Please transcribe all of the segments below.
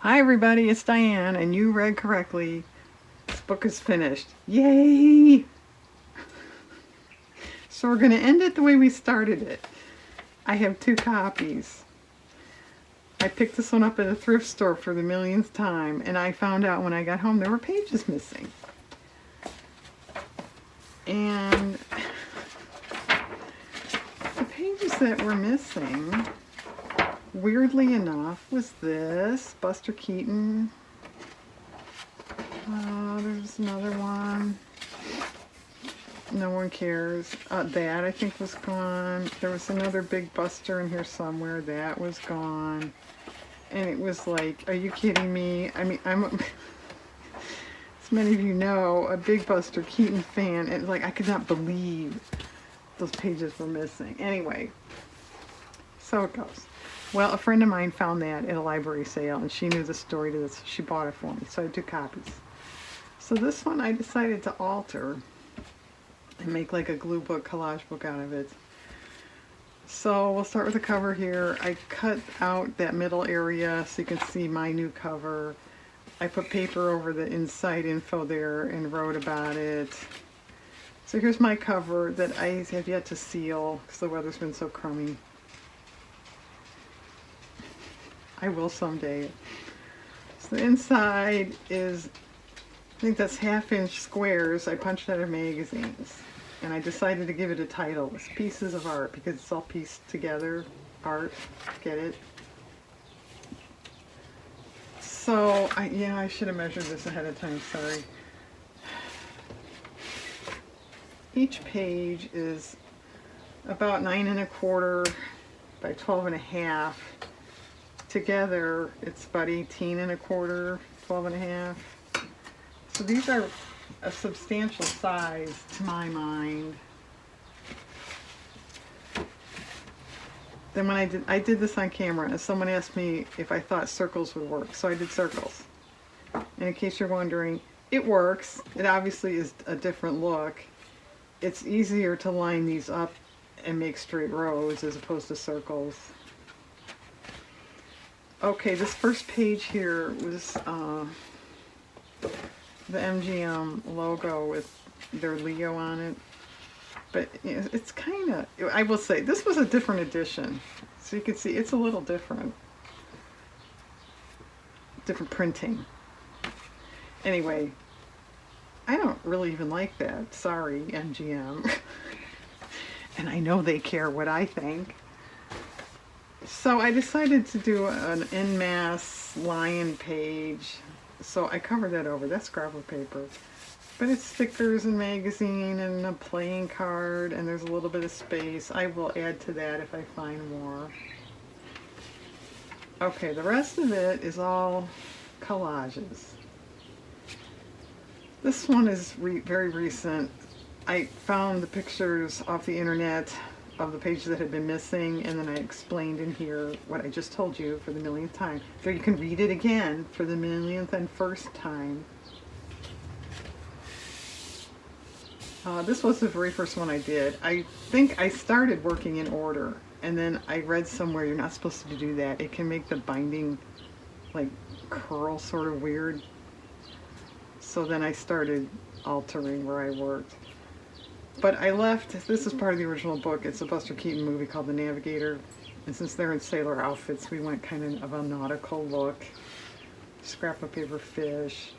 Hi everybody, it's Diane, and you read correctly. This book is finished. Yay! So we're going to end it the way we started it. I have two copies. I picked this one up at a thrift store for the millionth time, and I found out when I got home there were pages missing. And the pages that were missing, weirdly enough, was this Buster Keaton. There's another one. No one cares. That I think was gone. There was another big Buster in here somewhere. That was gone. And it was like, are you kidding me? I mean, I'm, as many of you know, a big Buster Keaton fan. And like, I could not believe those pages were missing. Anyway, so it goes. Well, a friend of mine found that at a library sale, and she knew the story to this. So she bought it for me. So I had two copies. So this one I decided to alter and make like a glue book, collage book out of it. So we'll start with the cover here. I cut out that middle area so you can see my new cover. I put paper over the inside info there and wrote about it. So here's my cover that I have yet to seal because the weather's been so crummy. I will someday. So the inside is, I think that's 1/2-inch squares I punched out of magazines. And I decided to give it a title. It's Pieces of Art because it's all pieced together. Art. Get it? So, I should have measured this ahead of time. Sorry. Each page is about 9 1/4 by 12 1/2. Together, it's about 18 1/4, 12 1/2. So these are a substantial size to my mind. Then when I did this on camera, and someone asked me if I thought circles would work, so I did circles. And in case you're wondering, it works. It obviously is a different look. It's easier to line these up and make straight rows as opposed to circles. Okay, this first page here was the MGM logo with their Leo on it. But it's kind of, I will say, this was a different edition. So you can see it's a little different. Different printing. Anyway, I don't really even like that. Sorry, MGM. And I know they care what I think. So I decided to do an en masse lion page. So I covered that over. That's scrapbook paper. But it's stickers and magazine and a playing card, and there's a little bit of space. I will add to that if I find more. Okay, the rest of it is all collages. This one is very recent. I found the pictures off the internet of the pages that had been missing, and then I explained in here what I just told you for the millionth time. There you can read it again for the millionth and first time. This was the very first one I did. I think I started working in order, and then I read somewhere you're not supposed to do that. It can make the binding like curl sort of weird. So then I started altering where I worked. But I left, this is part of the original book. It's a Buster Keaton movie called The Navigator. And since they're in sailor outfits, we went kind of a nautical look. Scrapbook paper fish.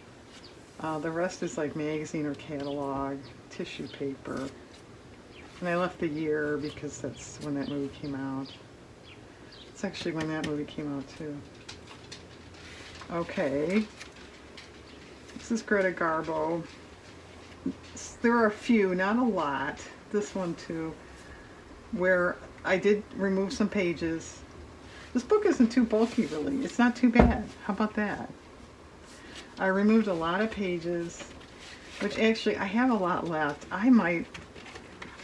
The rest is like magazine or catalog, tissue paper. And I left the year because that's when that movie came out. It's actually when that movie came out too. Okay. This is Greta Garbo. There are a few, not a lot, this one too, where I did remove some pages. This book isn't too bulky really. It's not too bad. How about that? I removed a lot of pages, which actually I have a lot left. I know,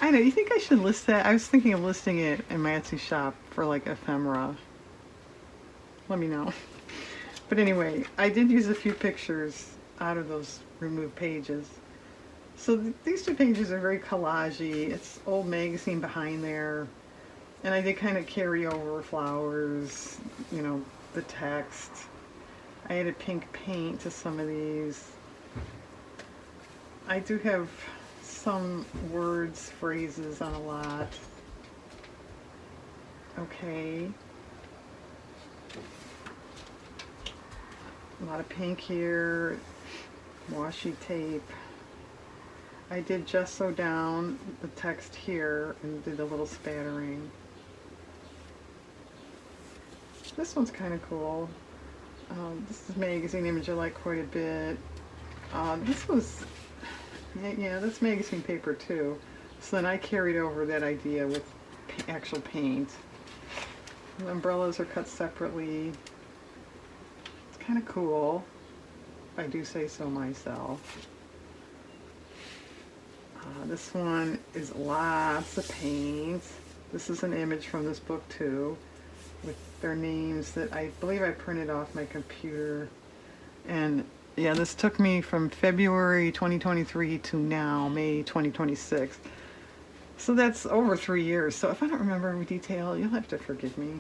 you think I should list that? I was thinking of listing it in my Etsy shop for like ephemera. Let me know. But anyway, I did use a few pictures out of those removed pages. So these two pages are very collagey. It's old magazine behind there. And I did kind of carry over flowers, you know, the text. I added pink paint to some of these. I do have some words, phrases on a lot. Okay. A lot of pink here. Washi tape. I did gesso down the text here and did a little spattering. This one's kind of cool. This is a magazine image I like quite a bit. This was, yeah, that's magazine paper too. So then I carried over that idea with actual paint. The umbrellas are cut separately. It's kind of cool, if I do say so myself. This one is lots of paint. This is an image from this book too, with their names that I believe I printed off my computer. And yeah, this took me from February 2023 to now, May 2026. So that's over 3 years. So if I don't remember every detail, you'll have to forgive me.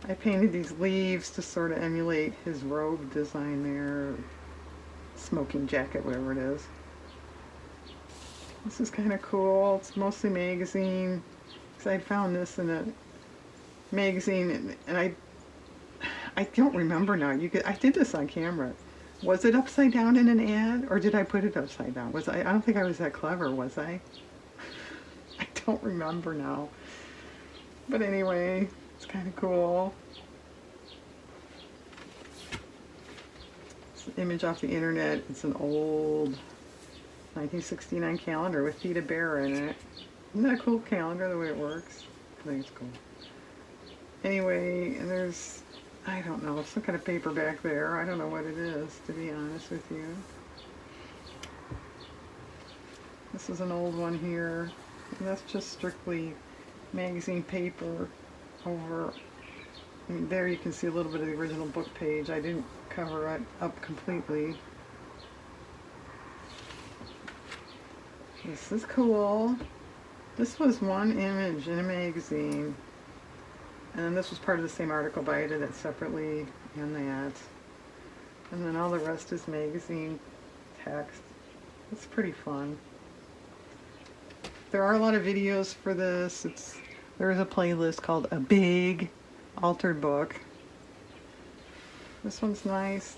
I painted these leaves to sort of emulate his robe design there, smoking jacket, whatever it is. This is kind of cool. It's mostly magazine, because I found this in a magazine, and I don't remember now. I did this on camera. Was it upside down in an ad, or did I put it upside down? I don't think I was that clever, was I? I don't remember now. But anyway, it's kind of cool. It's an image off the internet. It's an old 1969 calendar with Theda Bara in it. Isn't that a cool calendar, the way it works? I think it's cool. Anyway, and there's, I don't know, some kind of paper back there. I don't know what it is, to be honest with you. This is an old one here. And that's just strictly magazine paper over, I mean, there you can see a little bit of the original book page. I didn't cover it up completely. This is cool. This was one image in a magazine. And then this was part of the same article, but I did it separately and that. And then all the rest is magazine text. It's pretty fun. There are a lot of videos for this. There is a playlist called A Big Altered Book. This one's nice.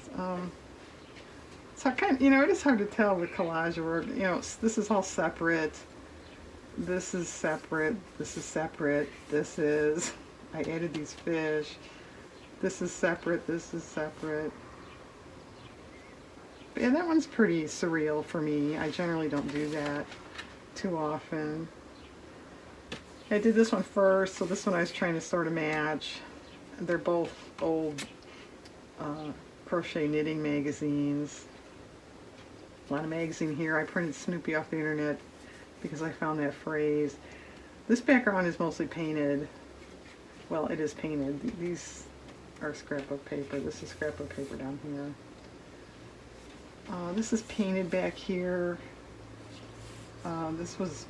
So it is hard to tell with collage work. This is all separate. This is separate. This is separate. I added these fish. This is separate. This is separate. But yeah, that one's pretty surreal for me. I generally don't do that too often. I did this one first, so this one I was trying to sort of match. They're both old crochet knitting magazines. A lot of magazine here. I printed Snoopy off the internet because I found that phrase. This background is mostly painted. Well, it is painted. These are scrapbook paper. This is scrapbook paper down here. This is painted back here. This was,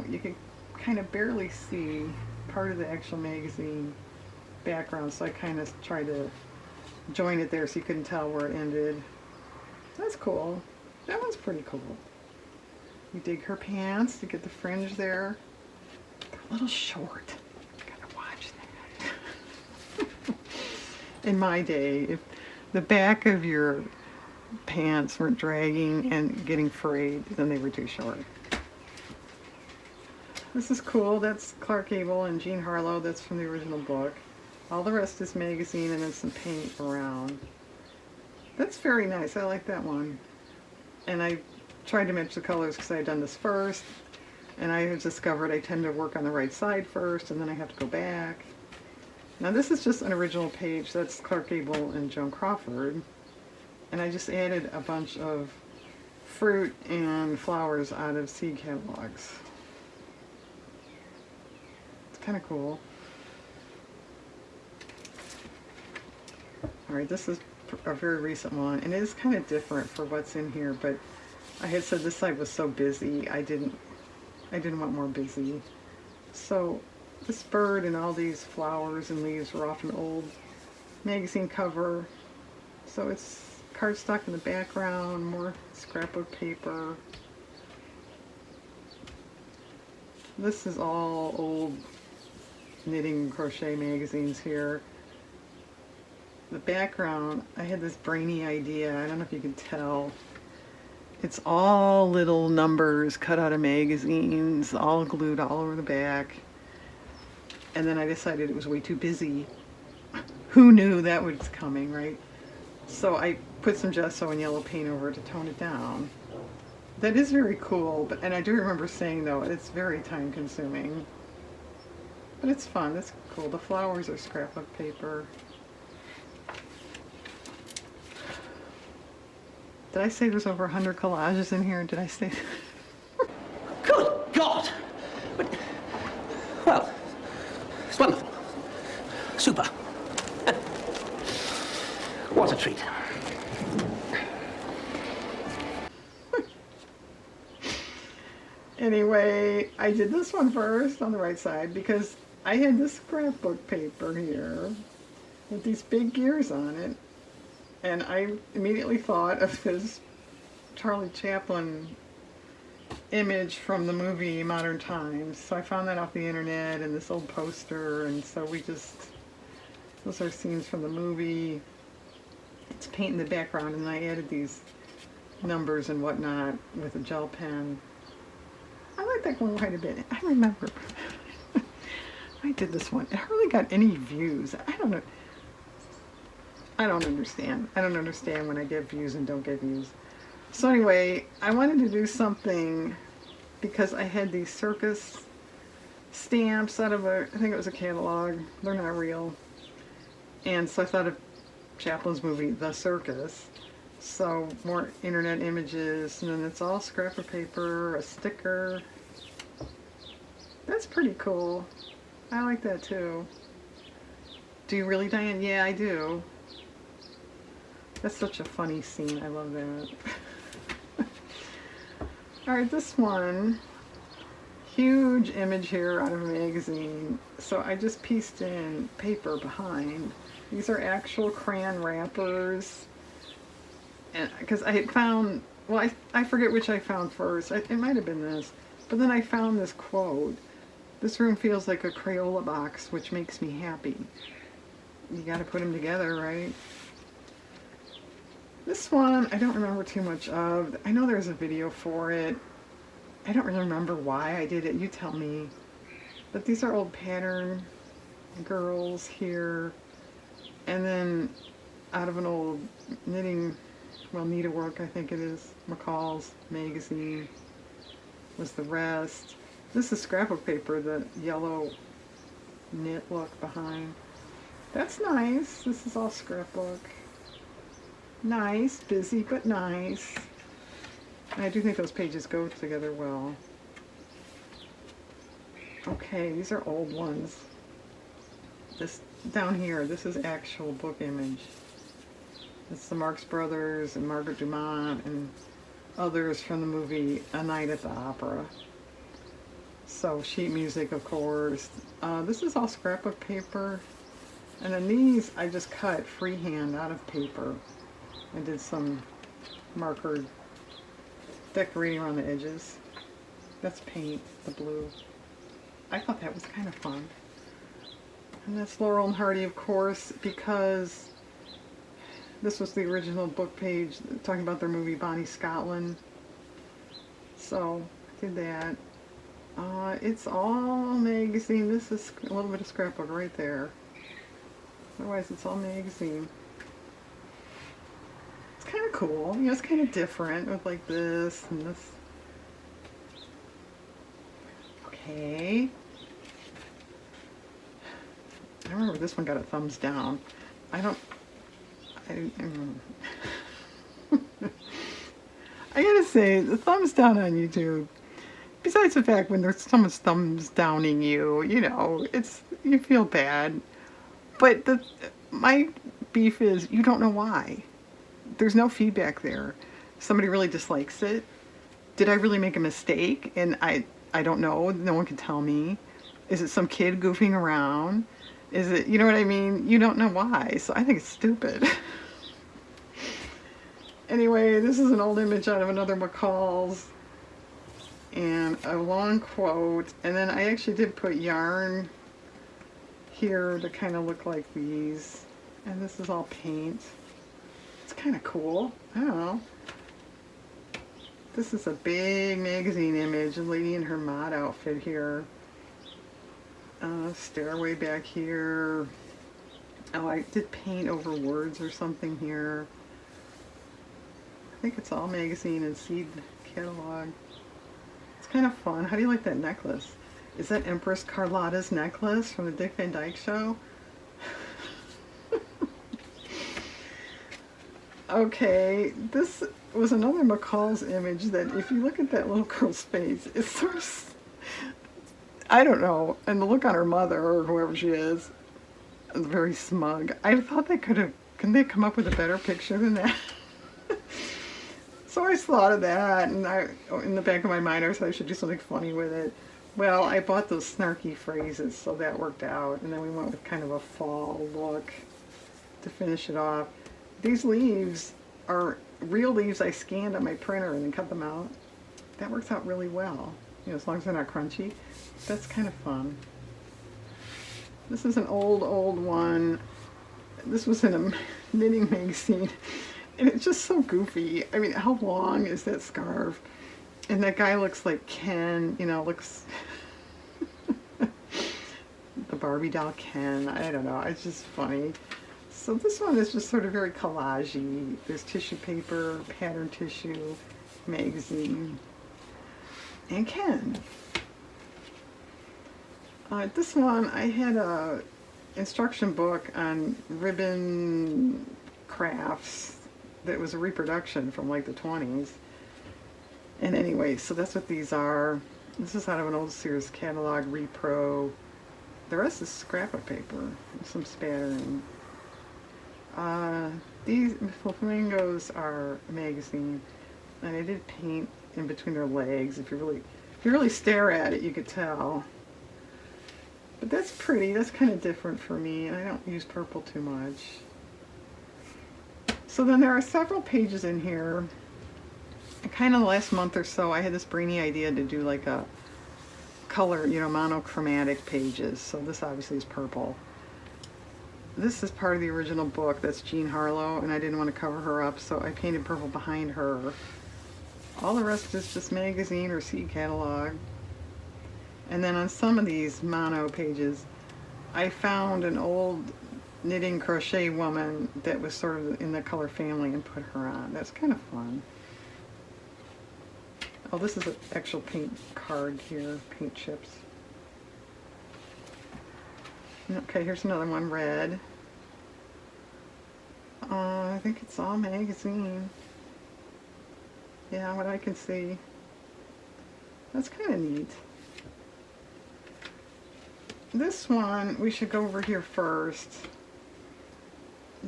you could kind of barely see part of the actual magazine background, so I kind of tried to join it there so you couldn't tell where it ended. That's cool. That one's pretty cool. You dig her pants to get the fringe there. They're a little short. Gotta watch that. In my day, if the back of your pants weren't dragging and getting frayed, then they were too short. This is cool. That's Clark Gable and Jean Harlow. That's from the original book. All the rest is magazine and then some paint around. That's very nice. I like that one. And I tried to match the colors because I had done this first. And I have discovered I tend to work on the right side first and then I have to go back. Now this is just an original page. That's Clark Gable and Joan Crawford. And I just added a bunch of fruit and flowers out of seed catalogs. It's kind of cool. Alright, this is a very recent one, and it is kind of different for what's in here, but I had said this side was so busy, I didn't want more busy. So this bird and all these flowers and leaves were off an old magazine cover. So it's cardstock in the background, more scrapbook paper. This is all old knitting and crochet magazines here. The background, I had this brainy idea. I don't know if you can tell. It's all little numbers cut out of magazines, all glued all over the back. And then I decided it was way too busy. Who knew that was coming, right? So I put some gesso and yellow paint over it to tone it down. That is very cool, but and I do remember saying though, it's very time consuming. But it's fun, it's cool. The flowers are scrapbook paper. Did I say there's over 100 collages in here? Did I say? Good God! But, well, it's wonderful. Super. What a treat. Anyway, I did this one first on the right side because I had this scrapbook paper here with these big gears on it. And I immediately thought of this Charlie Chaplin image from the movie Modern Times. So I found that off the internet and this old poster, and so those are scenes from the movie. It's paint in the background, and I added these numbers and whatnot with a gel pen. I like that one quite a bit. I remember I did this one. It hardly got any views. I don't know. I don't understand. I don't understand when I get views and don't get views. So anyway, I wanted to do something because I had these circus stamps out of I think it was a catalog. They're not real. And so I thought of Chaplin's movie, The Circus. So more internet images, and then it's all scrapbook paper, a sticker. That's pretty cool. I like that too. Do you really, Diane? Yeah, I do. That's such a funny scene. I love that. Alright, this one. Huge image here out of a magazine. So I just pieced in paper behind. These are actual crayon wrappers. And because I had found, well, I forget which I found first. It might have been this. But then I found this quote. This room feels like a Crayola box, which makes me happy. You gotta put them together, right? This one, I don't remember too much of. I know there's a video for it. I don't really remember why I did it. You tell me. But these are old pattern girls here. And then out of an old knitting, well, needlework, I think it is, McCall's magazine was the rest. This is scrapbook paper, the yellow knit look behind. That's nice. This is all scrapbook. Nice, busy, but nice. And I do think those pages go together well. Okay, these are old ones. This down here, this is actual book image. It's the Marx Brothers and Margaret Dumont and others from the movie A Night at the Opera. So sheet music, of course. This is all scrapbook paper. And then these I just cut freehand out of paper. I did some marker decorating around the edges. That's paint, the blue. I thought that was kind of fun. And that's Laurel and Hardy, of course, because this was the original book page talking about their movie Bonnie Scotland. So I did that. It's all magazine. This is a little bit of scrapbook right there. Otherwise, it's all magazine. It's kind of cool. You know, it's kind of different with like this and this. Okay. I remember this one got a thumbs down. I gotta say, the thumbs down on YouTube, besides the fact when there's someone's thumbs downing you, you know, you feel bad. But my beef is you don't know why. There's no feedback there. Somebody really dislikes it. Did I really make a mistake? And I don't know. No one can tell me. Is it some kid goofing around? Is it, you know what I mean? You don't know why. So I think it's stupid. Anyway, this is an old image out of another McCall's and a long quote. And then I actually did put yarn here to kind of look like these. And this is all paint. It's kind of cool. I don't know. This is a big magazine image, a lady in her mod outfit here. Stairway back here. Oh, I did paint over words or something here. I think it's all magazine and seed catalog. It's kind of fun. How do you like that necklace? Is that Empress Carlotta's necklace from the Dick Van Dyke Show? Okay, this was another McCall's image that if you look at that little girl's face, it's sort of, I don't know, and the look on her mother or whoever she is very smug. I thought couldn't they come up with a better picture than that? So I thought of that, and in the back of my mind I said I should do something funny with it. Well, I bought those snarky phrases, so that worked out, and then we went with kind of a fall look to finish it off. These leaves are real leaves I scanned on my printer and then cut them out. That works out really well, you know, as long as they're not crunchy. That's kind of fun. This is an old one. This was in a knitting magazine, and it's just so goofy. I mean, how long is that scarf? And that guy looks like Ken, you know, looks the Barbie doll Ken. I don't know, it's just funny. So this one is just sort of very collage-y. There's tissue paper, pattern tissue, magazine, and Ken. This one, I had a instruction book on ribbon crafts that was a reproduction from like the 20s. And anyway, so that's what these are. This is out of an old Sears catalog, repro. The rest is scrap of paper, some spattering. These flamingos are a magazine, and I did paint in between their legs. If you really stare at it, you could tell. But that's pretty. That's kind of different for me, and I don't use purple too much. So then there are several pages in here. Kind of the last month or so, I had this brainy idea to do like a color, you know, monochromatic pages. So this obviously is purple. This is part of the original book. That's Jean Harlow, and I didn't want to cover her up, so I painted purple behind her. All the rest is just magazine or seed catalog. And then on some of these mono pages, I found an old knitting crochet woman that was sort of in the color family and put her on. That's kind of fun. Oh, this is an actual paint card here, paint chips. Okay, here's another one, red. I think it's all magazine. Yeah, what I can see. That's kind of neat. This one, we should go over here first.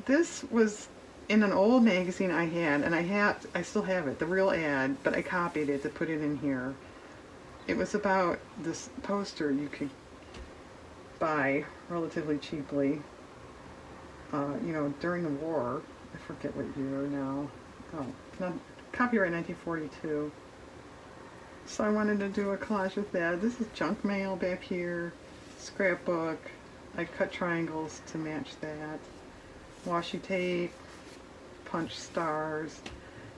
This was in an old magazine I had, and I still have it, the real ad, but I copied it to put it in here. It was about this poster you could buy relatively cheaply, you know, during the war. I forget what year now. Oh, not copyright 1942. So I wanted to do a collage with that. This is junk mail back here, scrapbook. I cut triangles to match that. Washi tape, punch stars.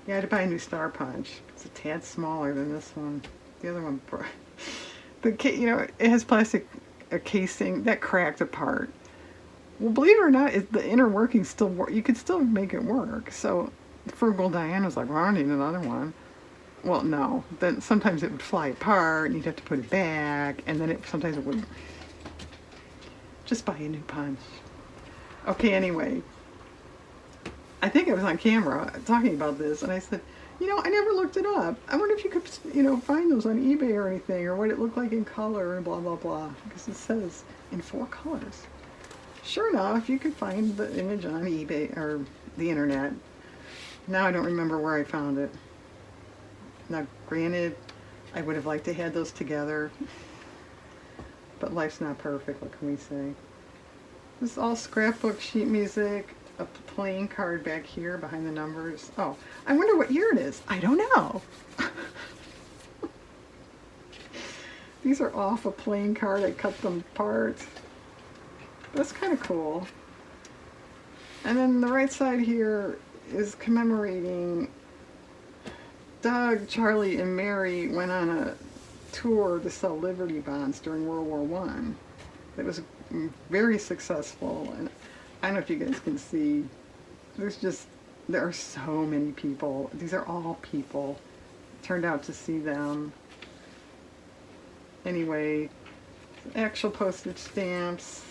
Yeah, I had to buy a new star punch. It's a tad smaller than this one. The other one, you know, it has plastic casing that cracked apart. Well, believe it or not, the inner working still work. You could still make it work. So Frugal Diane was like, well, I need another one. Well, no. Then sometimes it would fly apart, and you'd have to put it back, and then sometimes it would. Just buy a new punch. Okay, anyway. I think I was on camera talking about this, and I said, you know, I never looked it up. I wonder if you could, you know, find those on eBay or anything, or what it looked like in color and blah, blah, blah. Because it says in 4 colors. Sure enough, you could find the image on eBay or the internet. Now I don't remember where I found it. Now, granted, I would have liked to have those together, but life's not perfect, what can we say? This is all scrapbook sheet music. a playing card back here behind the numbers. Oh, I wonder what year it is. I don't know. These are off a playing card. I cut them apart. That's kind of cool. And then the right side here is commemorating Doug, Charlie, and Mary went on a tour to sell Liberty bonds during World War One. It was very successful, and I don't know if you guys can see. There are so many people. These are all people turned out to see them. Anyway, actual postage stamps.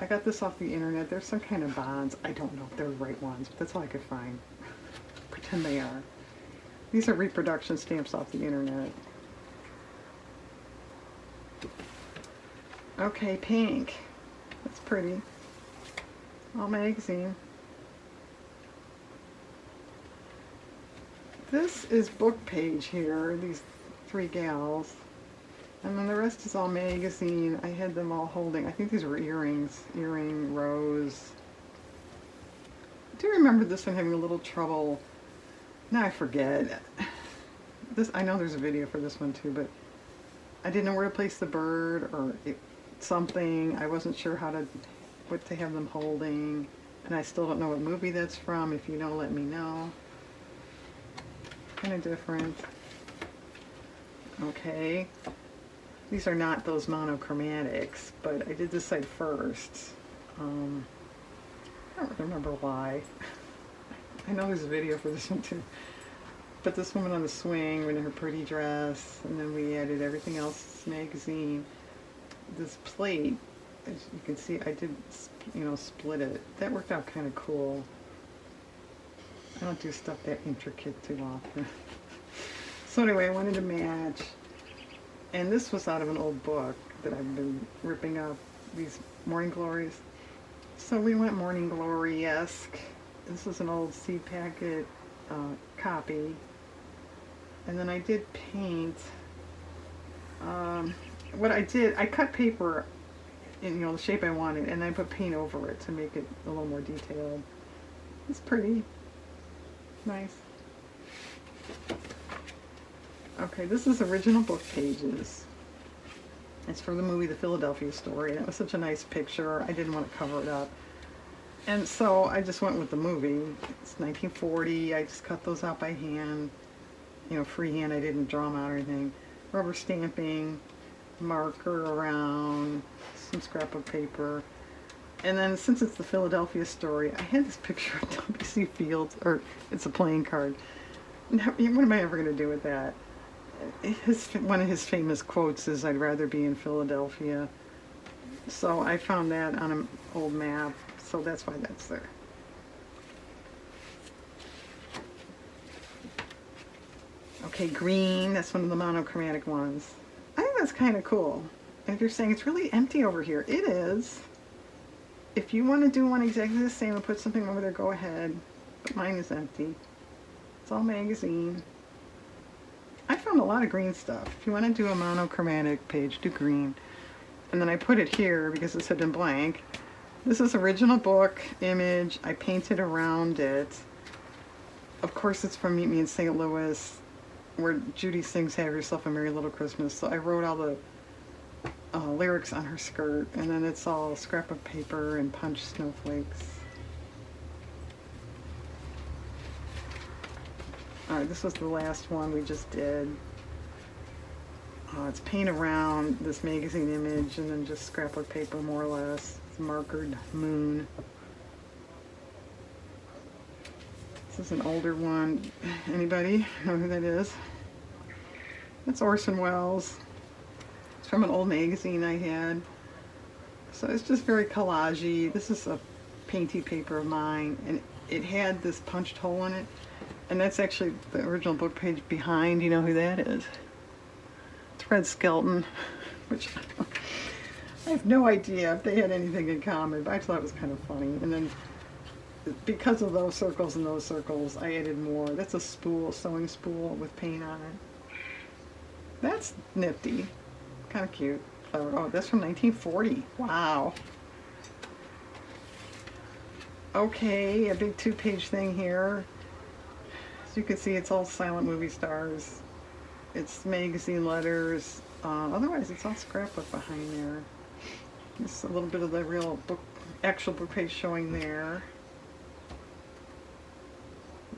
I got this off the internet. There's some kind of bonds. I don't know if they're the right ones, but that's all I could find. Pretend they are. These are reproduction stamps off the internet. Okay, pink. That's pretty. All magazine. This is book page here, these three gals. And then the rest is all magazine. I had them all holding, I think these were earrings. Earring, rose. I do remember this one having a little trouble. Now I forget. I know there's a video for this one too, but I didn't know where to place the bird or something. I wasn't sure what to have them holding. And I still don't know what movie that's from. If you know, let me know. Kind of different. Okay. These are not those monochromatics, but I did this side first. I don't remember why. I know there's a video for this one too. But this woman on the swing in her pretty dress, and then we added everything else magazine. This plate, as you can see, I did, split it. That worked out kind of cool. I don't do stuff that intricate too often. So anyway, I wanted to match. And this was out of an old book that I've been ripping up, these Morning Glories. So we went Morning Glory-esque. This is an old seed packet copy. And then I did paint. What I did, I cut paper in the shape I wanted, and I put paint over it to make it a little more detailed. It's pretty nice. Okay, this is original book pages. It's for the movie The Philadelphia Story, and it was such a nice picture. I didn't want to cover it up. And so I just went with the movie. It's 1940. I just cut those out by hand. Freehand. I didn't draw them out or anything. Rubber stamping, marker around, some scrap of paper. And then since it's The Philadelphia Story, I had this picture of W.C. Fields, or it's a playing card. Now, what am I ever going to do with that? One of his famous quotes is, "I'd rather be in Philadelphia." So I found that on an old map, so that's why that's there. Okay, green, that's one of the monochromatic ones. I think that's kind of cool. And if you're saying it's really empty over here, it is. If you want to do one exactly the same and put something over there, go ahead. But mine is empty. It's all magazine. I found a lot of green stuff. If you want to do a monochromatic page, do green. And then I put it here because it had been blank. This is original book image. I painted around it. Of course, it's from Meet Me in St. Louis, where Judy sings "Have Yourself a Merry Little Christmas." So I wrote all the lyrics on her skirt, and then it's all scrap of paper and punched snowflakes. Alright, this was the last one we just did. It's paint around this magazine image and then just scrap of paper, more or less. It's a markered moon. This is an older one. Anybody know who that is? That's Orson Welles. It's from an old magazine I had. So it's just very collage-y. This is a painty paper of mine, and it had this punched hole in it. And that's actually the original book page behind. You know who that is? It's Red Skelton, which I have no idea if they had anything in common, but I thought it was kind of funny. And then because of those circles and those circles, I added more. That's a spool, sewing spool with paint on it. That's nifty. Kind of cute. Oh, that's from 1940. Wow. Okay, a big 2-page thing here. As you can see, it's all silent movie stars. It's magazine letters. Otherwise, it's all scrapbook behind there. Just a little bit of the real book, actual book page showing there.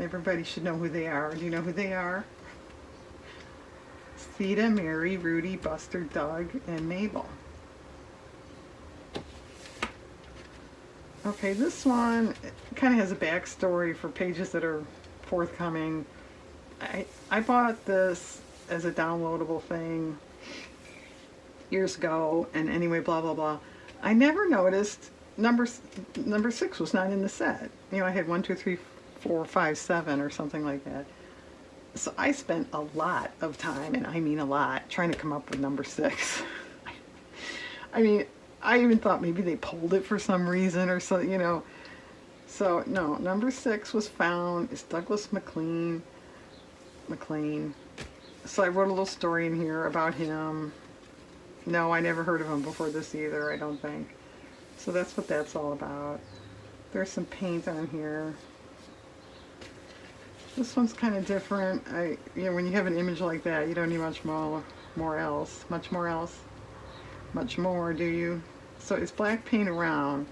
Everybody should know who they are. Do you know who they are? Theda, Mary, Rudy, Buster, Doug, and Mabel. Okay, this one kind of has a backstory for pages that are forthcoming. I bought this as a downloadable thing years ago, and anyway, blah blah blah. I never noticed number 6 was not in the set. You know, I had 1, 2, 3, 4, 5, 7 or something like that. So I spent a lot of time, and I mean a lot, trying to come up with number 6. I mean, I even thought maybe they pulled it for some reason or so, you know. So no, number 6 was found. It's Douglas MacLean. So I wrote a little story in here about him. No, I never heard of him before this either, I don't think. So that's what that's all about. There's some paint on here. This one's kind of different. You know, when you have an image like that, you don't need much more else, do you? So it's black paint around,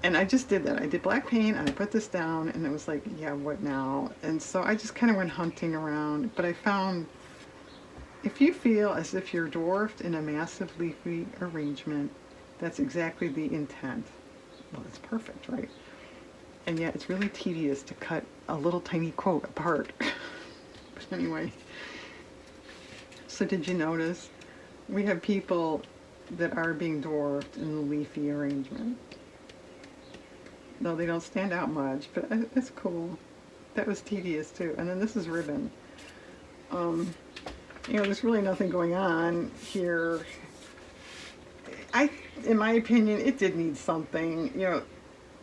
and I just did that. I did black paint, and I put this down, and it was like, yeah, what now? And so I just kind of went hunting around, but I found, if you feel as if you're dwarfed in a massive leafy arrangement, that's exactly the intent. Well, it's perfect, right? And yet it's really tedious to cut a little tiny quote apart. But anyway, so did you notice we have people that are being dwarfed in the leafy arrangement? No, they don't stand out much, but it's cool. That was tedious too. And then this is ribbon. You know, there's really nothing going on here. In my opinion, it did need something, you know.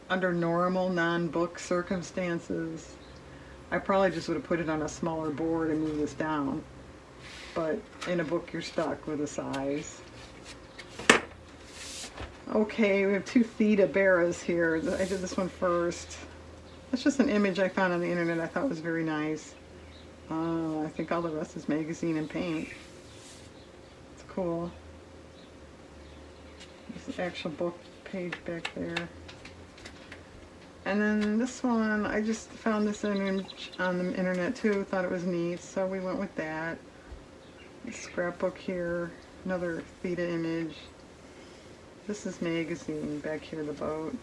Under normal non-book circumstances, I probably just would have put it on a smaller board and moved this down. But in a book, you're stuck with a size. Okay, we have 2 Theda Barras here. I did this one first. That's just an image I found on the internet I thought was very nice. I think all the rest is magazine and paint. It's cool. There's the actual book page back there. And then this one, I just found this image on the internet too, thought it was neat, so we went with that. This scrapbook here, another Theda image. This is magazine, back here, the boat.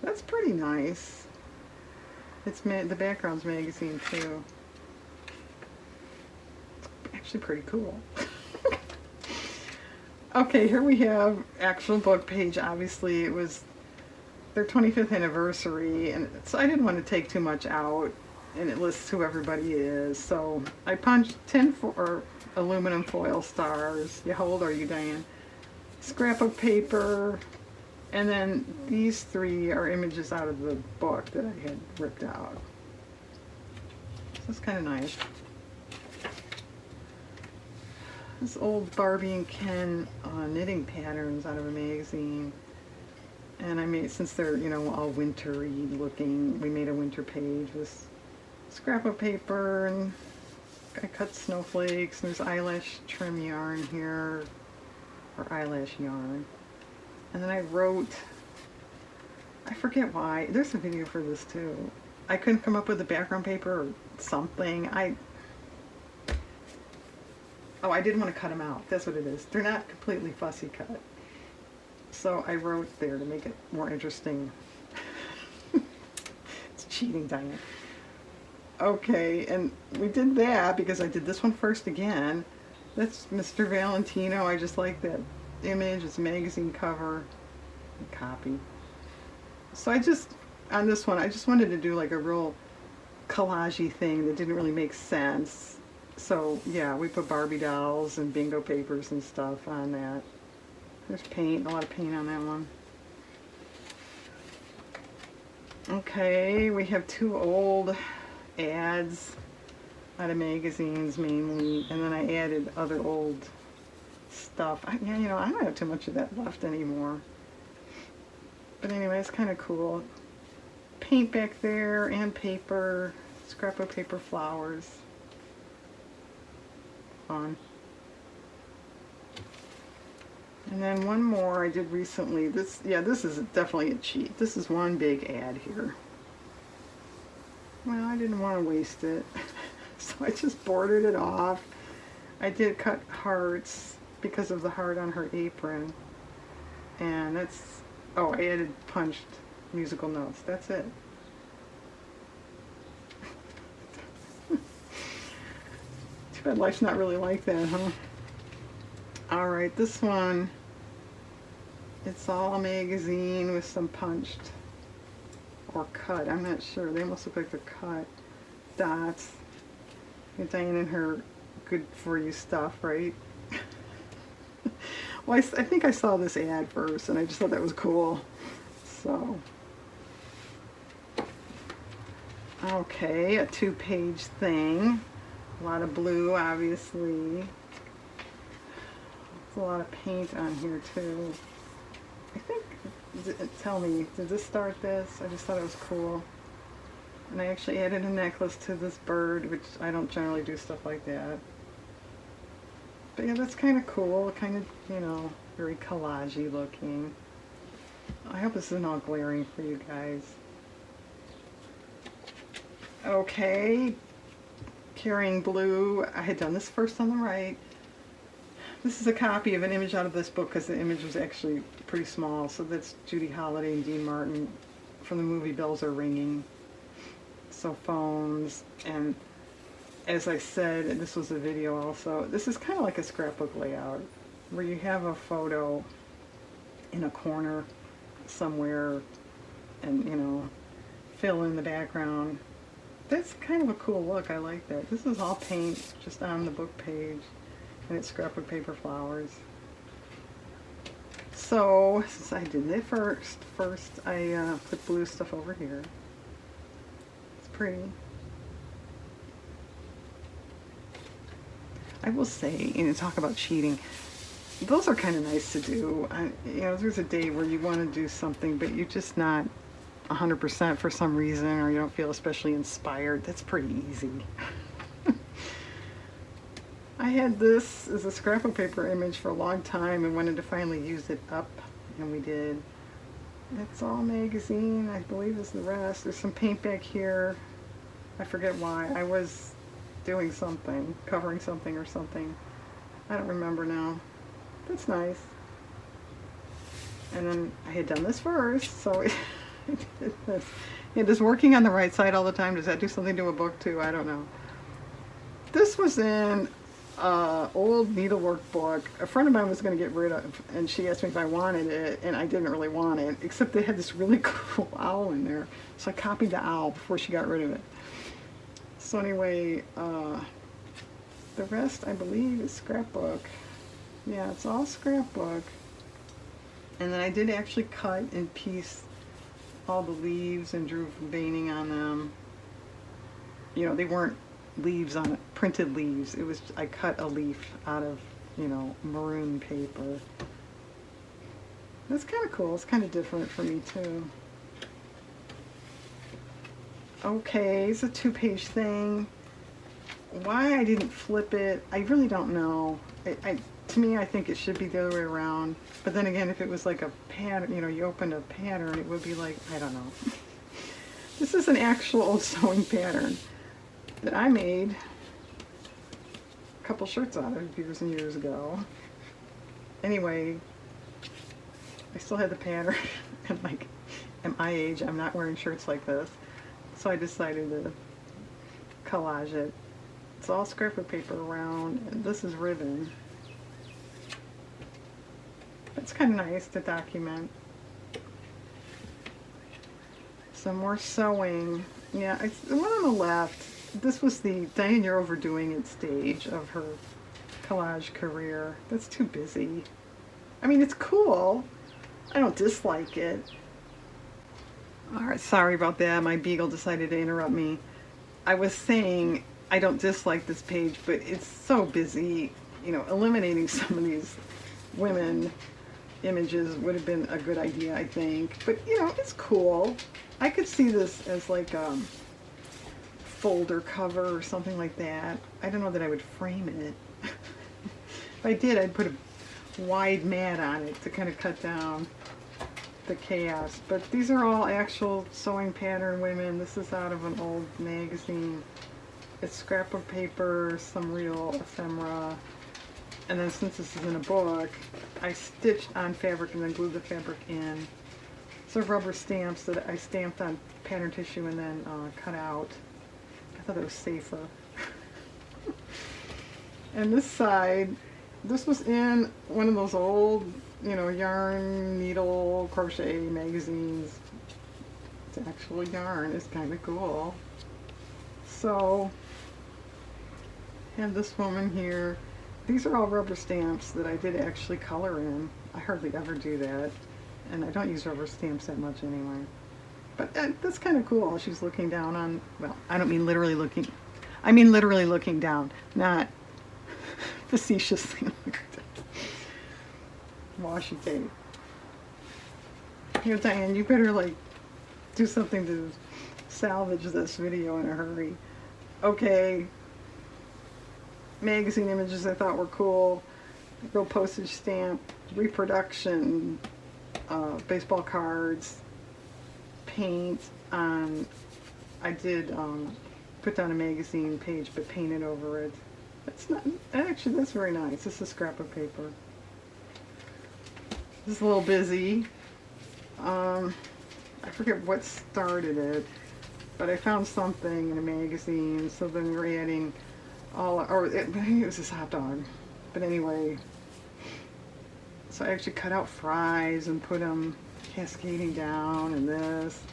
That's pretty nice. It's the background's magazine too. It's actually pretty cool. Okay, here we have actual book page. Obviously, it was their 25th anniversary, and so I didn't want to take too much out, and it lists who everybody is. So I punched 10 aluminum foil stars. Yeah, how old are you, Diane? Scrapbook paper, and then these 3 are images out of the book that I had ripped out. So it's kind of nice. This old Barbie and Ken knitting patterns out of a magazine. And I made, since they're, you know, all wintry looking, we made a winter page with scrapbook paper, and I cut snowflakes, and there's eyelash trim yarn here, or eyelash yarn. And then I wrote, I forget why, there's a video for this too. I couldn't come up with the background paper or something. I didn't want to cut them out. That's what it is. They're not completely fussy cut. So I wrote there to make it more interesting. It's cheating, Diane. Okay, and we did that because I did this one first again. That's Mr. Valentino. I just like that image. It's a magazine cover. A copy. So on this one, I just wanted to do like a real collage-y thing that didn't really make sense. So yeah, we put Barbie dolls and bingo papers and stuff on that. There's paint, a lot of paint on that one. Okay, we have 2 old ads out of magazines mainly, and then I added other old stuff. Yeah, you know, I don't have too much of that left anymore. But anyway, it's kind of cool. Paint back there and paper, scrap of paper flowers. Fun. And then one more I did recently. This is definitely a cheat. This is one big ad here. Well, I didn't want to waste it, so I just bordered it off. I did cut hearts because of the heart on her apron. And that's, oh, I added punched musical notes. That's it. Too bad life's not really like that, huh? Alright, this one, it's all a magazine with some punched or cut. I'm not sure. They almost look like they're cut dots. Diane and her good for you stuff, right? Well, I think I saw this ad first and I just thought that was cool. So, okay, a 2-page thing. A lot of blue, obviously. There's a lot of paint on here too. I think, tell me, did this start this? I just thought it was cool. And I actually added a necklace to this bird, which I don't generally do stuff like that. But yeah, that's kind of cool, kind of, you know, very collage-y looking. I hope this isn't all glaring for you guys. Okay, carrying blue. I had done this first on the right. This is a copy of an image out of this book because the image was actually pretty small. So that's Judy Holliday and Dean Martin from the movie Bells Are Ringing. So phones, and as I said, and this was a video also, this is kind of like a scrapbook layout where you have a photo in a corner somewhere and, you know, fill in the background. That's kind of a cool look. I like that. This is all paint just on the book page, and it's scrapbook paper flowers. So since I did it first I put blue stuff over here. It's pretty. I will say, you know, talk about cheating. Those are kind of nice to do. You know, there's a day where you want to do something, but you're just not 100% for some reason, or you don't feel especially inspired. That's pretty easy. I had this as a scrapbook paper image for a long time and wanted to finally use it up, and we did. It's all magazine, I believe is the rest. There's some paint back here. I forget why. I was doing something, covering something or something. I don't remember now. That's nice. And then I had done this first, so I did this. Yeah, does working on the right side all the time, does that do something to a book too? I don't know. This was in an old needlework book a friend of mine was going to get rid of, and she asked me if I wanted it, and I didn't really want it, except they had this really cool owl in there. So I copied the owl before she got rid of it. So anyway, the rest I believe is scrapbook. Yeah, it's all scrapbook. And then I did actually cut and piece all the leaves and drew veining on them. You know, they weren't leaves on it, printed leaves. It was, I cut a leaf out of, you know, maroon paper. That's kind of cool. It's kind of different for me too. Okay, it's a 2-page thing. Why I didn't flip it, I really don't know. To me, I think it should be the other way around. But then again, if it was like a pattern, you know, you opened a pattern, it would be like, I don't know. This is an actual old sewing pattern that I made a couple shirts out of years and years ago. Anyway, I still had the pattern, and like, at my age, I'm not wearing shirts like this. So I decided to collage it. It's all scrapbook paper around, and this is ribbon. It's kind of nice to document. Some more sewing. Yeah, the one on the left, this was the Diane, you're overdoing it stage of her collage career. That's too busy. I mean, it's cool. I don't dislike it. Alright, sorry about that. My beagle decided to interrupt me. I was saying I don't dislike this page, but it's so busy, you know, eliminating some of these women images would have been a good idea, I think. But, you know, it's cool. I could see this as like a folder cover or something like that. I don't know that I would frame it. If I did, I'd put a wide mat on it to kind of cut down the chaos. But these are all actual sewing pattern women. This is out of an old magazine. It's scrapbook paper, some real ephemera. And then since this is in a book, I stitched on fabric and then glued the fabric in. So rubber stamps that I stamped on pattern tissue and then cut out. I thought it was safer. And this side, this was in one of those old, you know, yarn, needle, crochet magazines. It's actual yarn. It's kind of cool. So, I have this woman here. These are all rubber stamps that I did actually color in. I hardly ever do that. And I don't use rubber stamps that much anyway. But that's kind of cool. She's looking down on, well, I don't mean literally looking. I mean literally looking down, not facetiously looking down. Washi tape. Here, Diane, you better like do something to salvage this video in a hurry. Okay. Magazine images I thought were cool. Real postage stamp, reproduction, baseball cards, paint on, I did put down a magazine page but painted over it. That's not, actually that's very nice. This is scrapbook paper. This is a little busy. I forget what started it, but I found something in a magazine, so then we're adding all, or it was this hot dog. But anyway, so I actually cut out fries and put them cascading down and this.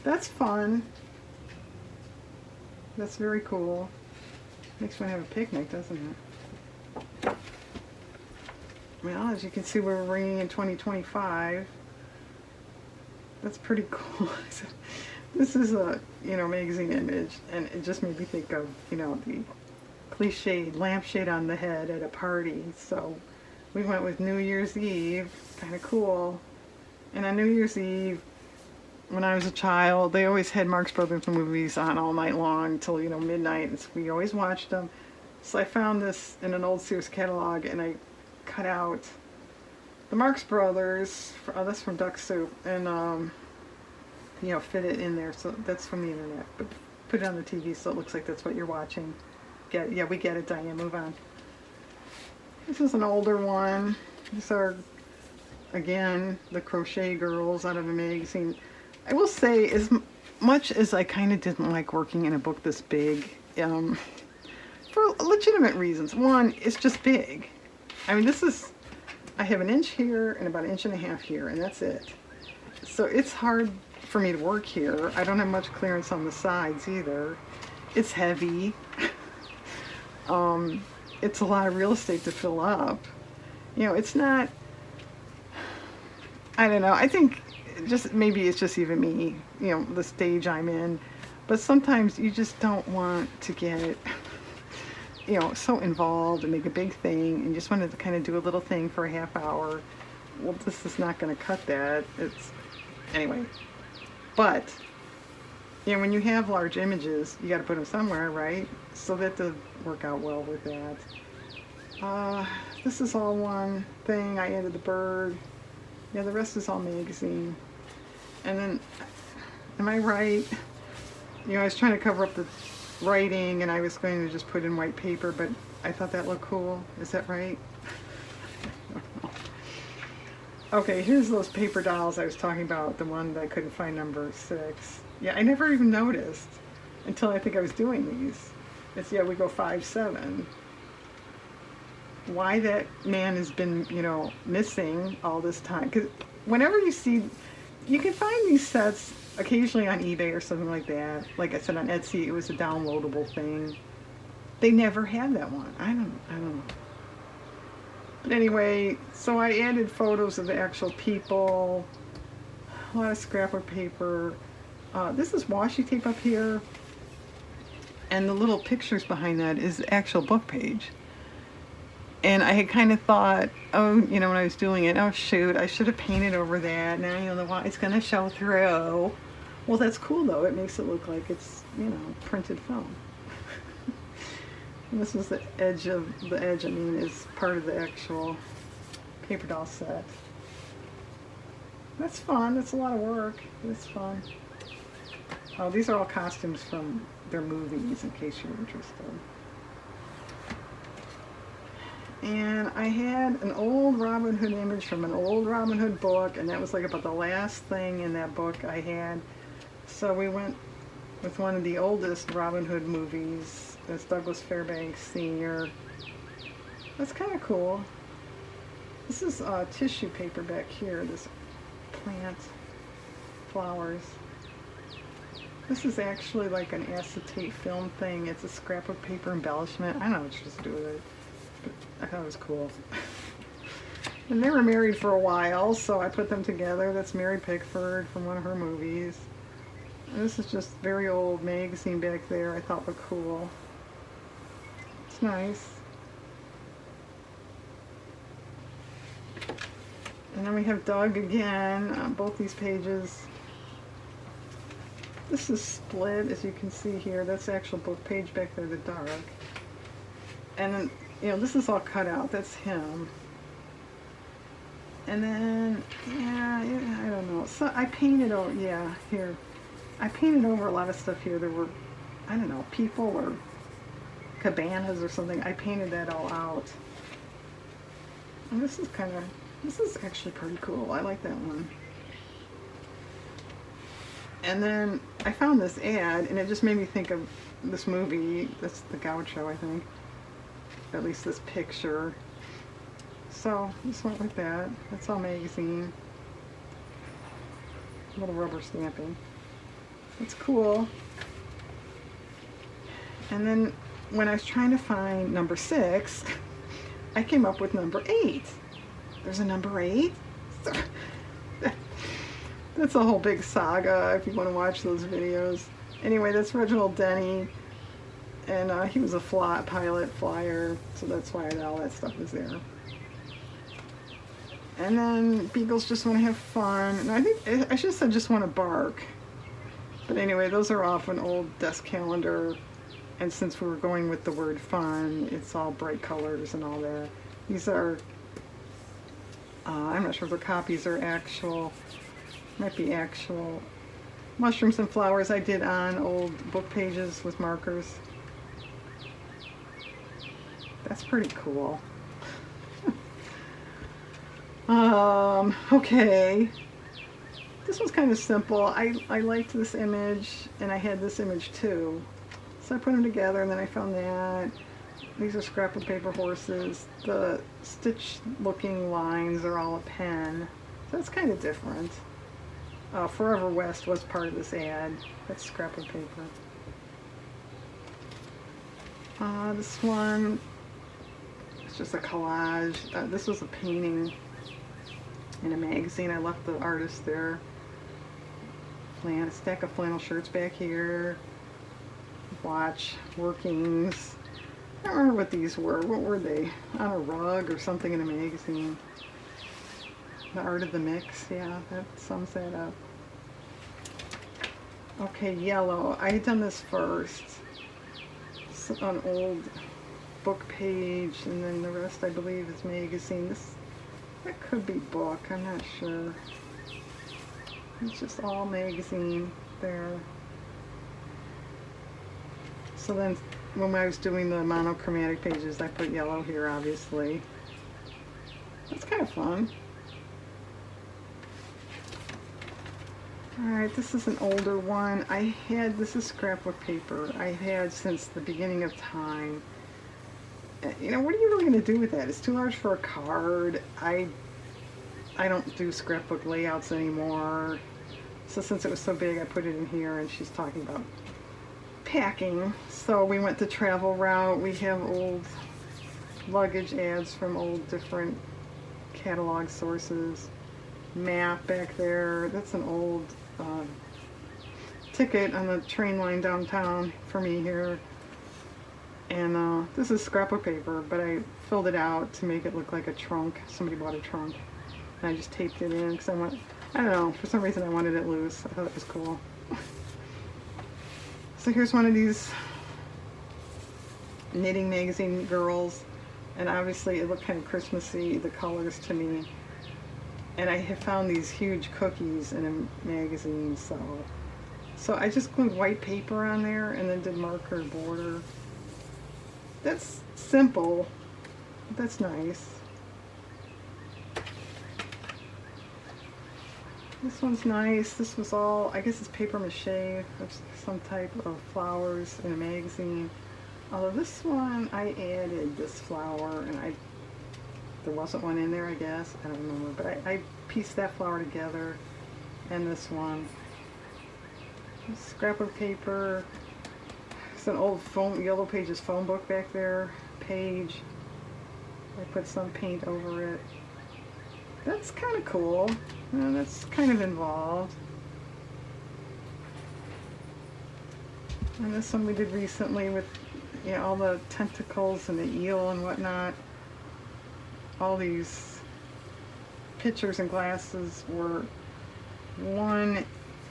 That's fun. That's very cool. Makes me want to have a picnic, doesn't it? Well, as you can see, we're ringing in 2025. That's pretty cool. This is a, you know, magazine image, and it just made me think of, you know, the cliched lampshade on the head at a party. So we went with New Year's Eve, kind of cool. And on New Year's Eve, when I was a child, they always had Marx Brothers movies on all night long until, you know, midnight, and so we always watched them. So I found this in an old Sears catalog, and I cut out the Marx Brothers. That's from Duck Soup, and you know, fit it in there. So that's from the internet, but put it on the TV so it looks like that's what you're watching. Yeah, we get it, Diane. Move on. This is an older one. These are, again, the Crochet Girls out of a magazine. I will say, as much as I kind of didn't like working in a book this big, for legitimate reasons. One, it's just big. I mean, this is, I have an inch here and about an inch and a half here, and that's it. So it's hard for me to work here. I don't have much clearance on the sides either. It's heavy. It's a lot of real estate to fill up. You know, it's not, I don't know, I think just, maybe it's just even me, you know, the stage I'm in, but sometimes you just don't want to get, you know, so involved and make a big thing, and you just wanted to kind of do a little thing for a half hour. Well, this is not going to cut that. It's, anyway, but, you know, when you have large images, you got to put them somewhere, right? So that does work out well with that. This is all one thing. I added the bird. Yeah, the rest is all magazine. And then, am I right? You know, I was trying to cover up the writing, and I was going to just put in white paper, but I thought that looked cool. Is that right? Okay, here's those paper dolls I was talking about, the one that I couldn't find number 6. Yeah, I never even noticed until I think I was doing these. It's, yeah, we go 5, 7. Why that man has been, you know, missing all this time. Because whenever you see, you can find these sets occasionally on eBay or something like that. Like I said, on Etsy, it was a downloadable thing. They never had that one. I don't know. But anyway, so I added photos of the actual people, a lot of scrapbook paper. This is washi tape up here, and the little pictures behind that is the actual book page. And I had kind of thought, oh, you know, when I was doing it, oh shoot, I should have painted over that. Now, you know, it's going to show through. Well, that's cool though. It makes it look like it's, you know, printed film. And this is the edge, I mean, is part of the actual paper doll set. That's fun. That's a lot of work. It's fun. Oh, these are all costumes from their movies, in case you're interested. And I had an old Robin Hood image from an old Robin Hood book, and that was like about the last thing in that book I had. So we went with one of the oldest Robin Hood movies. That's Douglas Fairbanks Sr. That's kind of cool. This is tissue paper back here, this plant, flowers. This is actually like an acetate film thing. It's a scrapbook paper embellishment. I don't know what you're supposed to do with it, but I thought it was cool. And they were married for a while, so I put them together. That's Mary Pickford from one of her movies. And this is just very old magazine back there I thought looked cool. It's nice. And then we have Doug again on both these pages. This is split, as you can see here. That's the actual book page back there, the dark. And then, you know, this is all cut out. That's him. And then, yeah, I don't know. So I painted over, yeah, here. I painted over a lot of stuff here. There were, I don't know, people or cabanas or something. I painted that all out. And this is actually pretty cool. I like that one. And then I found this ad, and it just made me think of this movie. That's The Gaucho, I think. At least this picture. So, just went with that. That's all magazine. A little rubber stamping. It's cool. And then, when I was trying to find number 6, I came up with number 8. There's a number 8? So, that's a whole big saga if you want to watch those videos. Anyway, that's Reginald Denny, and he was a pilot flyer, so that's why all that stuff is there. And then Beagles Just Want to Have Fun, and I think I should have said Just Want to Bark. But anyway, those are off an old desk calendar, and since we were going with the word fun, it's all bright colors and all that. These are, I'm not sure if the copies are actual. Might be actual mushrooms and flowers I did on old book pages with markers. That's pretty cool. Okay. This was kind of simple. I liked this image, and I had this image too. So I put them together, and then I found that. These are scrapbook paper horses. The stitch looking lines are all a pen. So that's kind of different. Forever West was part of this ad. That's scrapbook paper. This one, it's just a collage. This was a painting in a magazine. I left the artist there. A stack of flannel shirts back here. Watch workings. I don't remember what these were. What were they? On a rug or something in a magazine. The Art of the Mix, yeah, that sums that up. Okay, yellow. I had done this first. It's an old book page, and then the rest, I believe, is magazine. That could be book, I'm not sure. It's just all magazine there. So then, when I was doing the monochromatic pages, I put yellow here, obviously. That's kind of fun. Alright, this is an older one. This is scrapbook paper. I had since the beginning of time. You know, what are you really going to do with that? It's too large for a card. I don't do scrapbook layouts anymore. So since it was so big, I put it in here, and she's talking about packing. So we went the travel route. We have old luggage ads from old different catalog sources. Map back there. That's an old ticket on the train line downtown for me here. And this is scrapbook paper, but I filled it out to make it look like a trunk. Somebody bought a trunk. And I just taped it in because I don't know, for some reason I wanted it loose. I thought it was cool. So here's one of these knitting magazine girls. And obviously it looked kind of Christmassy, the colors to me. And I had found these huge cookies in a magazine, so I just glued white paper on there and then did marker border. That's simple, but that's nice. This one's nice. This was all, I guess it's paper mache of some type of flowers in a magazine. Although this one, I added this flower, and there wasn't one in there, I guess. I don't remember, but I pieced that flower together, and this one. Scrap of paper. It's an old Yellow Pages phone book back there. Page. I put some paint over it. That's kind of cool. That's kind of involved. And this one we did recently with all the tentacles and the eel and whatnot. All these pictures and glasses were one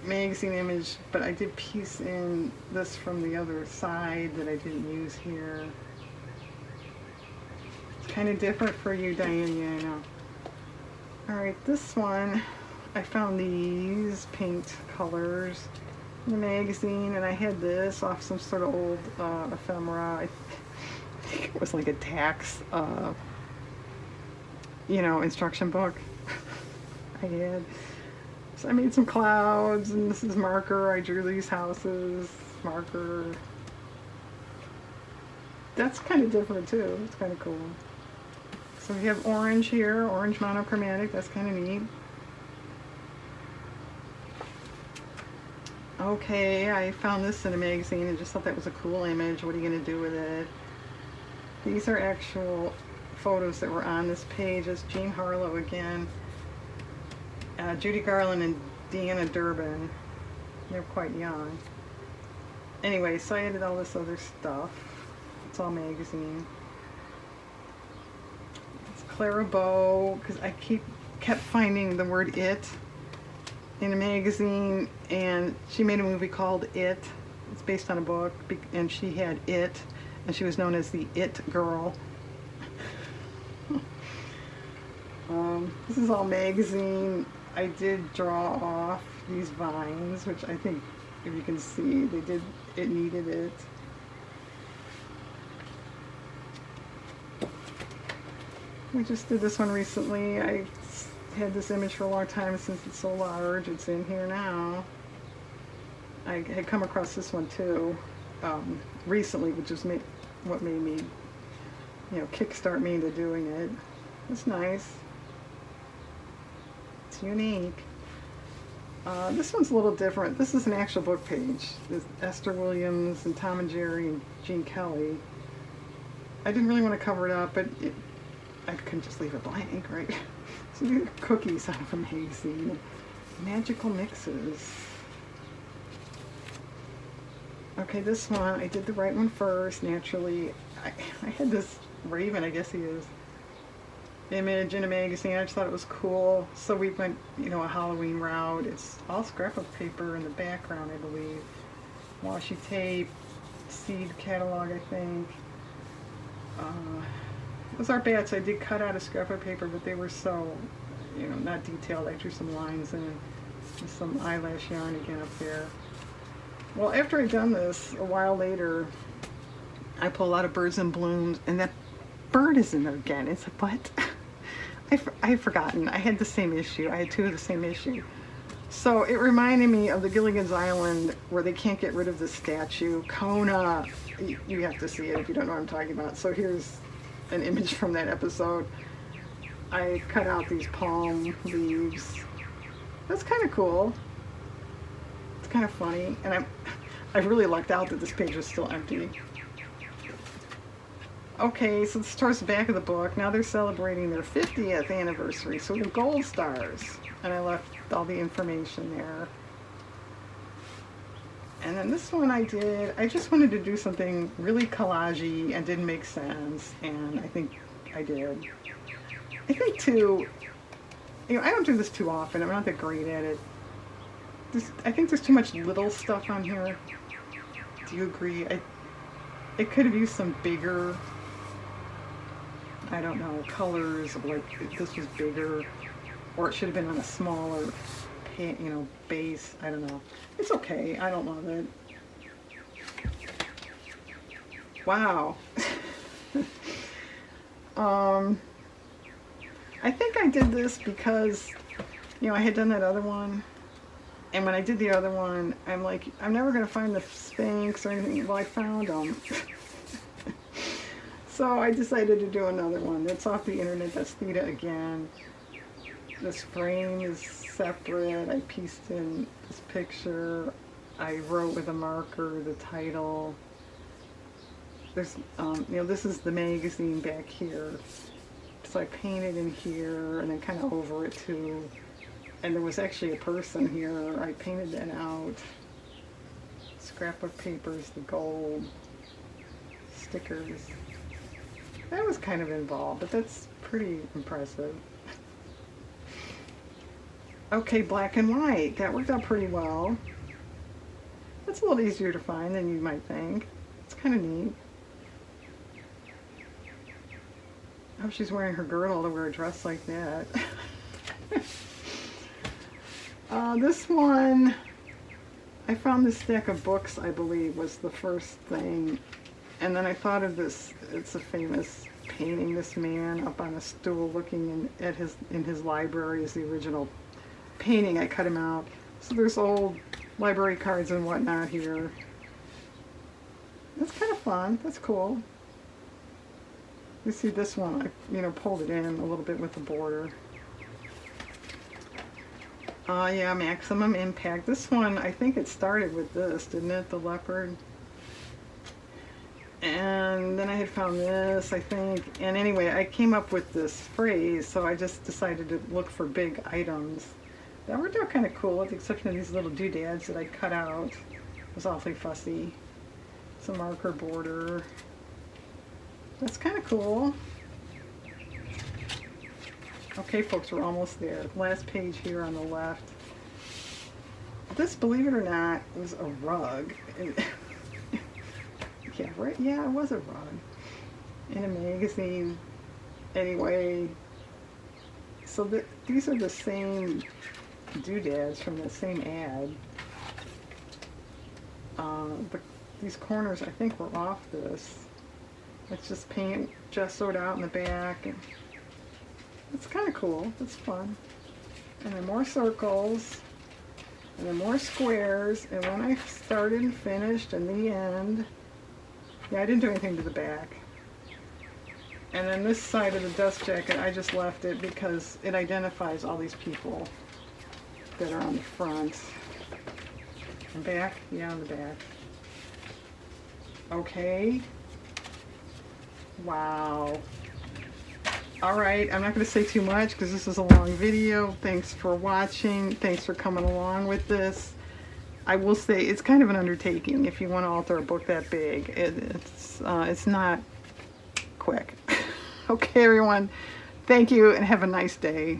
magazine image, but I did piece in this from the other side that I didn't use here. It's kind of different for you, Diane, yeah, I know. Alright, this one, I found these paint colors in the magazine, and I had this off some sort of old ephemera. I think it was like a tax, instruction book I had. So I made some clouds, and this is marker. I drew these houses, marker. That's kind of different too. It's kind of cool. So we have orange here, orange monochromatic. That's kind of neat. Okay, I found this in a magazine and just thought that was a cool image. What are you going to do with it? These are actual photos that were on this page. It's Jean Harlow again. Judy Garland and Deanna Durbin. They're quite young. Anyway, so I added all this other stuff. It's all magazine. It's Clara Bow, because I kept finding the word it in a magazine, and she made a movie called It. It's based on a book, and she had it, and she was known as the It Girl. This is all magazine. I did draw off these vines, which I think, if you can see, it needed it. We just did this one recently. I had this image for a long time since it's so large. It's in here now. I had come across this one too recently, which is what made me, kickstart me into doing it. It's nice. It's unique. This one's a little different. This is an actual book page. There's Esther Williams and Tom and Jerry and Gene Kelly. I didn't really want to cover it up, but I couldn't just leave it blank, right? So these are cookies out of a magazine. Magical mixes. Okay, this one, I did the right one first, naturally. I had this Raven, I guess he is, image in a magazine. I just thought it was cool. So we went, a Halloween route. It's all scrap of paper in the background, I believe. Washi tape, seed catalog, I think. Those aren't bad, so I did cut out a scrap of paper, but they were so, not detailed. I drew some lines in and some eyelash yarn again up there. Well, after I'd done this, a while later, I pulled out of Birds and Blooms, and that bird is in there again. It's like, what? I had forgotten. I had the same issue. I had two of the same issue. So it reminded me of the Gilligan's Island where they can't get rid of the statue. Kona. You have to see it if you don't know what I'm talking about. So here's an image from that episode. I cut out these palm leaves. That's kind of cool. It's kind of funny. And I really lucked out that this page was still empty. Okay, so it's towards the back of the book. Now they're celebrating their 50th anniversary, so the gold stars. And I left all the information there. And then this one I just wanted to do something really collage-y and didn't make sense. And I think I did. I think too, you know, I don't do this too often. I'm not that great at it. I think there's too much little stuff on here. Do you agree? It could have used some bigger, I don't know, colors, like if this was bigger, or it should have been on a smaller, you know, base. I don't know. It's okay. I don't love it. Wow. I think I did this because, you know, I had done that other one. And when I did the other one, I'm like, I'm never going to find the Spanx or anything. Well, I found them. So I decided to do another one. It's off the internet. That's Theta again. This frame is separate. I pieced in this picture. I wrote with a marker the title. There's, you know, this is the magazine back here. So I painted in here and then kind of over it too. And there was actually a person here. I painted that out. Scrapbook papers, the gold, stickers. That was kind of involved, but that's pretty impressive. Okay, black and white. That worked out pretty well. That's a little easier to find than you might think. It's kind of neat. I hope she's wearing her girdle to wear a dress like that. This one, I found this stack of books, I believe, was the first thing. And then I thought of this, it's a famous painting, this man up on a stool looking at in his library is the original painting. I cut him out. So there's old library cards and whatnot here. That's kind of fun. That's cool. You see this one, I, you know, pulled it in a little bit with the border. Yeah, Maximum Impact. This one, I think it started with this, didn't it? The leopard. And then I had found this, I think. And anyway, I came up with this phrase, so I just decided to look for big items. That worked out kind of cool, with the exception of these little doodads that I cut out. It was awfully fussy. It's a marker border. That's kind of cool. Okay, folks, we're almost there. Last page here on the left. This, believe it or not, was a rug. Yeah, right? Yeah, it was a rug. In a magazine. Anyway, so these are the same doodads from the same ad. But these corners, I think, were off this. It's just paint gessoed out in the back. And it's kind of cool. It's fun. And then more circles. And then more squares. And when I started and finished in the end, yeah, I didn't do anything to the back. And then this side of the dust jacket, I just left it because it identifies all these people that are on the front. And back? Yeah, on the back. Okay. Wow. Alright, I'm not going to say too much because this is a long video. Thanks for watching. Thanks for coming along with this. I will say it's kind of an undertaking if you want to alter a book that big. It's not quick. Okay, everyone. Thank you and have a nice day.